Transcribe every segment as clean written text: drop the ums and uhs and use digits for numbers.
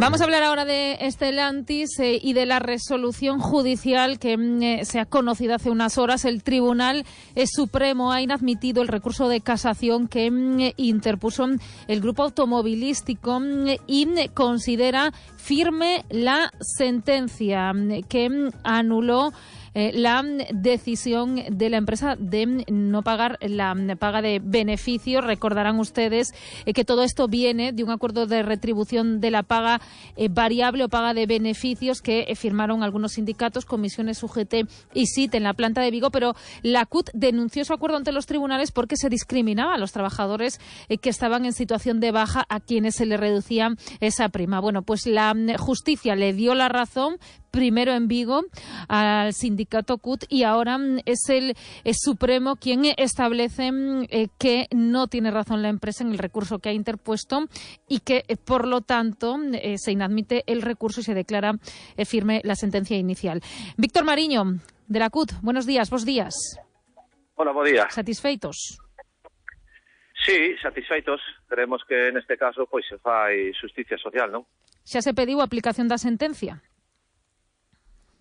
Vamos a hablar ahora de Stellantis y de la resolución judicial que se ha conocido hace unas horas. El Tribunal Supremo ha inadmitido el recurso de casación que interpuso el grupo automovilístico y considera firme la sentencia que anuló la decisión de la empresa de no pagar la paga de beneficios. Recordarán ustedes que todo esto viene de un acuerdo de retribución de la paga variable o paga de beneficios que firmaron algunos sindicatos, comisiones UGT y SIT en la planta de Vigo, pero la CUT denunció su acuerdo ante los tribunales porque se discriminaba a los trabajadores que estaban en situación de baja, a quienes se les reducía esa prima. Bueno, pues la justicia le dio la razón, primero en Vigo, al sindicato CUT, y ahora es el Supremo quien establece que no tiene razón la empresa en el recurso que ha interpuesto y que, por lo tanto, se inadmite el recurso y se declara firme la sentencia inicial. Víctor Mariño, de la CUT, buenos días, bos días. Hola, buen día. Satisfeitos? Sí, satisfeitos. Creemos que neste caso pois se fai xusticia social, non? Xa se pediu a aplicación da sentencia?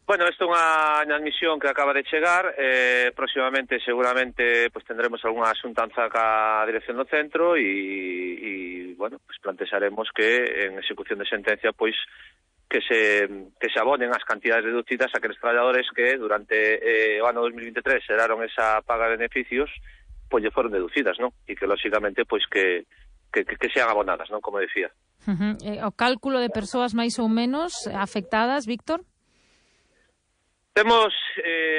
Bueno, isto é unha admisión que acaba de chegar. Próximamente, seguramente, pues tendremos algunha asuntanza ca dirección do centro e bueno, pues plantexaremos que en execución de sentencia, pois que se abonen as cantidades deducidas a aqueles traballadores que durante o ano 2023 xeraron esa paga de beneficios, pois lle foron deducidas, non? E que, lóxicamente, pois que sean abonadas, non? Como decía. O cálculo de persoas máis ou menos afectadas, Víctor? Temos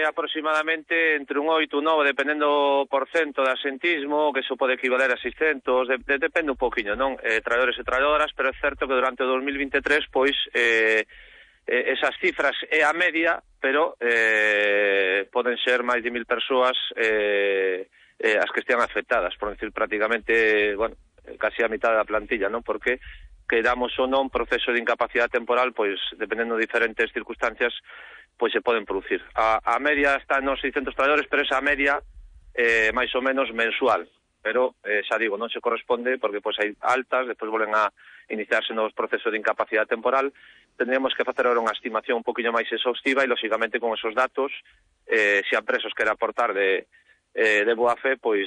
aproximadamente entre un 8 e un 9, dependendo por cento de asentismo, que iso pode equivaler a 600, depende un poquinho, non? Traballadores e traballadoras, pero é certo que durante o 2023, pois, esas cifras é a media, pero poden ser máis de 1000 persoas as que estean afectadas, por decir prácticamente, bueno, casi a mitad da plantilla, non? Porque quedamos ou non proceso de incapacidade temporal, pois, dependendo de diferentes circunstancias, pois se poden producir. A media está nos 600 traballadores, pero esa media máis ou menos mensual. Pero, xa digo, non se corresponde porque pois hai altas, despois volven a iniciarse novos procesos de incapacidade temporal. Tendríamos que facer ahora unha estimación un poquinho máis exhaustiva e, lóxicamente, con esos datos, se a empresas quere aportar de boa fe, pois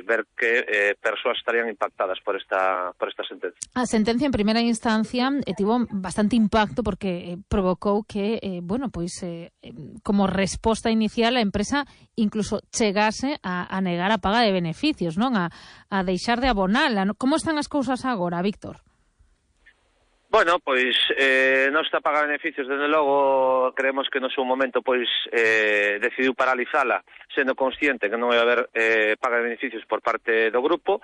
ver que persoas estarían impactadas por esta sentencia. A sentencia en primeira instancia tivo bastante impacto porque provocou que, bueno, pois como resposta inicial a empresa incluso chegase a negar a paga de beneficios, non? A deixar de abonala. Como están as cousas agora, Víctor? Bueno, pois nosta paga de beneficios, desde logo, creemos que no seu momento pois decidiu paralizala, sendo consciente que non vai haber paga de beneficios por parte do grupo.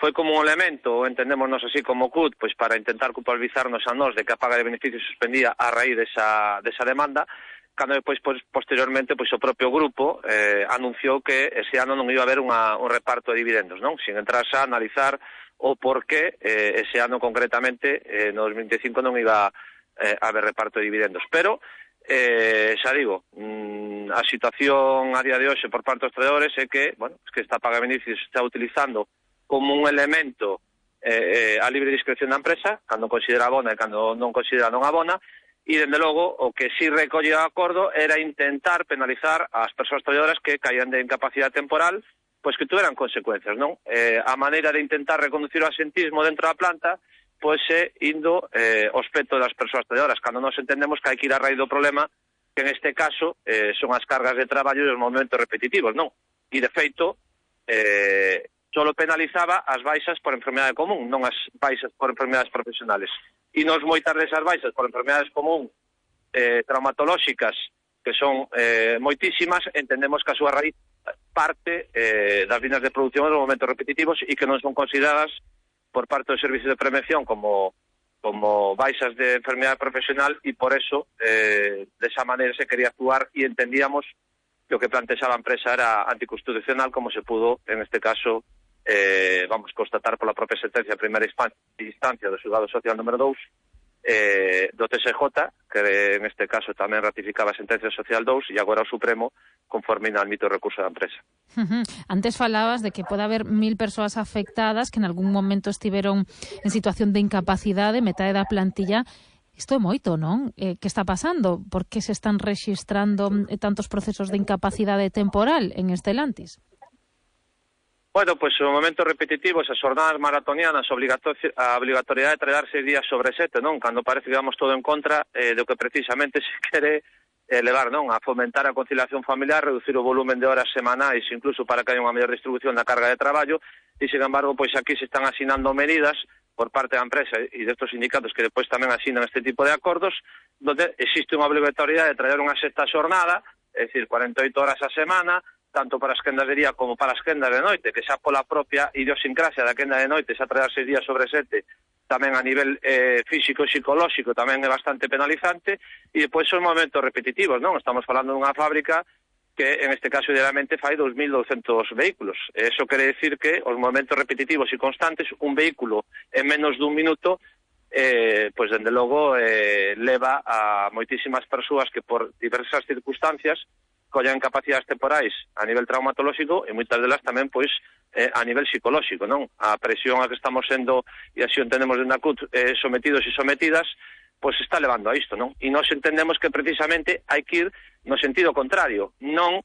Foi como un elemento, entendémonos así como CUT, pois para intentar culpabilizarnos a nós de que a paga de beneficios suspendía a raíz desa demanda, cando depois, posteriormente, pois o propio grupo anunciou que ese ano non iba a haber un reparto de dividendos, non? Sin entrarse a analizar o por que ese ano concretamente, no 2025, non iba a haber reparto de dividendos. Pero, xa digo, a situación a día de hoxe por parte dos traballadores é que, bueno, es que esta paga de beneficios se está utilizando como un elemento a libre discreción da empresa, cando considera abona e cando non considera non abona, e, dende logo, o que si recollía o acordo era intentar penalizar as persoas traballadoras que caían de incapacidade temporal, pois que tuveran consecuencias, non? A maneira de intentar reconducir o asentismo dentro da planta, pois é indo ao aspecto das persoas traballadoras, cando nos entendemos que hai que ir a raíz do problema, que en este caso son as cargas de traballo e os momentos repetitivos, non? E, de feito, só penalizaba as baixas por enfermidade común, non as baixas por enfermidades profesionales. E nos moitas desas baixas por enfermidades común traumatolóxicas, que son moitísimas, entendemos que a súa raíz parte das líneas de producción dos momentos repetitivos e que non son consideradas por parte dos servicios de prevención como baixas de enfermedade profesional, e por eso desa maneira se quería actuar e entendíamos que o que plantexaba a empresa era anticonstitucional, como se pudo en este caso vamos constatar pola propia sentencia de primeira instancia do xulgado social número 2 do TSJ, que en este caso tamén ratificaba a sentencia social 2, e agora o Supremo conforme admite o recurso da empresa. Antes falabas de que pode haber 1000 persoas afectadas que en algún momento estiveron en situación de incapacidade, metade da plantilla. Isto é moito, non? Que está pasando? Por que se están rexistrando tantos procesos de incapacidade temporal en Stellantis? Bueno, pois o momento repetitivo, esas jornadas maratonianas, a obligatoriedade de traballar 6 días sobre 7, non? Cando parece que vamos todo en contra do que precisamente se quere levar, non? A fomentar a conciliación familiar, reducir o volumen de horas semanais, incluso para que haya unha mellor distribución da carga de traballo, e, sin embargo, pois aquí se están asinando medidas por parte da empresa e destos sindicatos que depois tamén asinan este tipo de acordos, donde existe unha obligatoriedade de traballar unha sexta xornada, é dicir, 48 horas a semana, tanto para as quendas de día como para as quendas de noite, que xa pola propia idiosincrasia da quenda de noite, xa traballar 6 días sobre 7, tamén a nivel físico e psicolóxico tamén é bastante penalizante, e depois son momentos repetitivos, non? Estamos falando dunha fábrica que en este caso idealmente fai 2.200 vehículos. Eso quere decir que os momentos repetitivos e constantes, un vehículo en menos dun minuto, pois dende logo leva a moitísimas persoas que por diversas circunstancias collan capacidades temporais a nivel traumatolóxico e moitas delas tamén pois a nivel psicolóxico, non? A presión a que estamos sendo, e así o entendemos dentro da CUT, sometidos e sometidas, pois está levando a isto, non? E nós entendemos que precisamente hai que ir no sentido contrario, non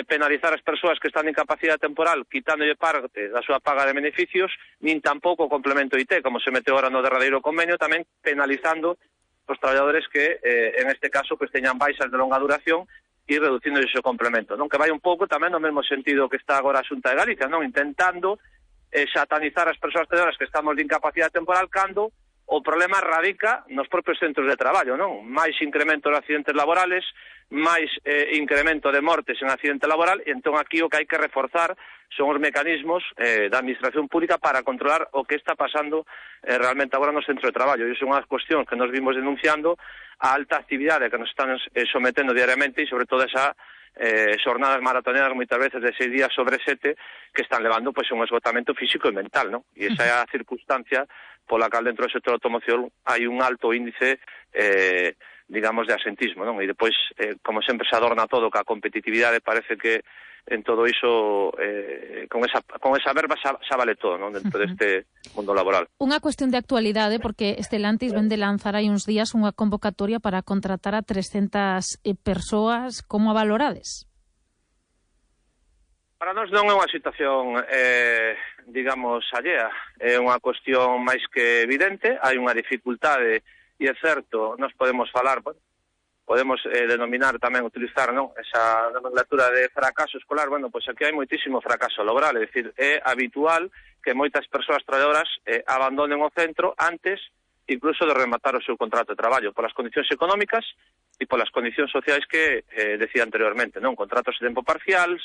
penalizar as persoas que están en incapacidade temporal quitándolle parte da súa paga de beneficios, nin tampouco o complemento IT, como se mete agora no derradeiro convenio, tamén penalizando os traballadores que, en este caso, pues teñan baixas de longa duración e reducindo ese complemento, non? Que vai un pouco tamén no mesmo sentido que está agora a Xunta de Galicia, non? Intentando satanizar as persoas traballadoras que estamos de incapacidade temporal cando o problema radica nos propios centros de traballo, non? Máis incremento de accidentes laborales, máis incremento de mortes en accidente laboral, e entón aquí o que hai que reforzar son os mecanismos da administración pública para controlar o que está pasando realmente agora no centro de traballo. E son unhas cuestións que nos vimos denunciando, a alta actividade que nos están sometendo diariamente e sobre todo esa xornadas maratonianas moitas veces de 6 días sobre 7 que están levando pois un esgotamento físico e mental, non? E esa é a circunstancia pola cal dentro do sector de automoción hai un alto índice digamos de asentismo, non? E depois, como sempre se adorna todo que a competitividade parece que en todo iso con esa verba xa vale todo, non? Dentro deste mundo laboral. Unha cuestión de actualidade, porque Stellantis ven de lanzar hai uns días unha convocatoria para contratar a 300 persoas. Como a valorades? Para nós non é unha situación, digamos, allea. É unha cuestión máis que evidente. Hai unha dificultade, e é certo, nós podemos falar, bueno, podemos denominar tamén, utilizar, non, esa nomenclatura de fracaso escolar. Bueno, pois aquí hai moitísimo fracaso laboral, é dicir, é habitual que moitas persoas traballadoras abandonen o centro antes incluso de rematar o seu contrato de traballo, polas condicións económicas e polas condicións sociais que decía anteriormente, non? Contratos de tempo parcial,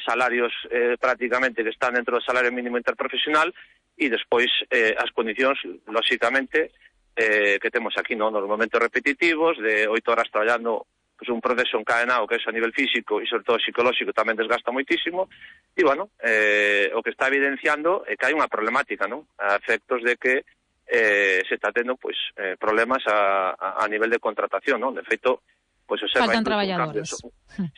salarios prácticamente que están dentro do salario mínimo interprofesional, e despois as condicións, lóxicamente, que temos aquí, non? Nos momentos repetitivos, de 8 horas traballando, pues, un proceso encadenado que é a nivel físico e sobre todo psicolóxico tamén desgasta moitísimo, e, bueno, o que está evidenciando é que hai unha problemática, non? A efectos de que se está tendo, pues, problemas a nivel de contratación, non? De feito, pues, observa faltan traballadores.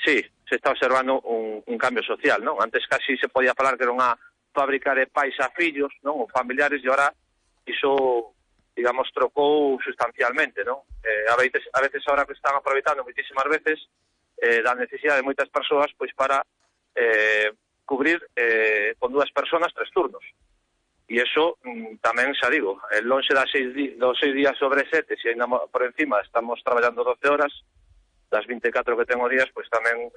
Sí, se está observando un cambio social, non? Antes casi se podía falar que era unha fábrica de pais a fillos, non? Ou familiares, e ahora iso, digamos, trocou sustancialmente, non? A veces ahora que están aproveitando moitísimas veces da necesidade de moitas persoas pois para cubrir con 2 personas 3 turnos. E iso tamén, xa digo, lonxe dos 6 días sobre 7, se ainda por encima estamos traballando 12 horas, das 24 que ten o días, pois tamén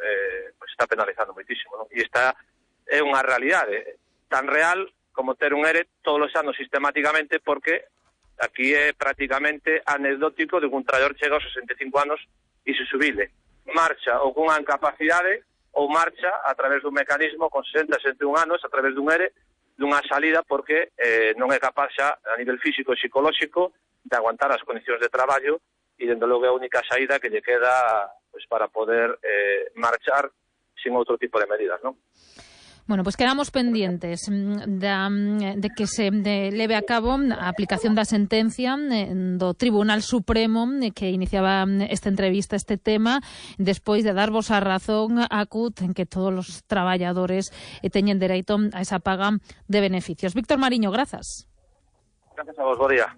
pois está penalizando moitísimo, non? E esta é unha realidade tan real como ter un ERE todos os anos sistemáticamente, porque aquí é prácticamente anecdótico de que un traballador chega aos 65 anos e se subile. Marcha ou cunha incapacidade ou marcha a través dun mecanismo con 60, 61 anos, a través dun ERE, dunha salida porque non é capaz xa a nivel físico e psicolóxico de aguantar as condicións de traballo, e dende logo é a única saída que lle queda pues, para poder marchar sin outro tipo de medidas, non? Bueno, pues quedamos pendientes de que se leve a cabo a aplicación da sentencia do Tribunal Supremo que iniciaba esta entrevista, este tema, despois de darvos a razón a CUT en que todos os traballadores teñen dereito a esa paga de beneficios. Víctor Mariño, grazas. Gracias a vos, bo día.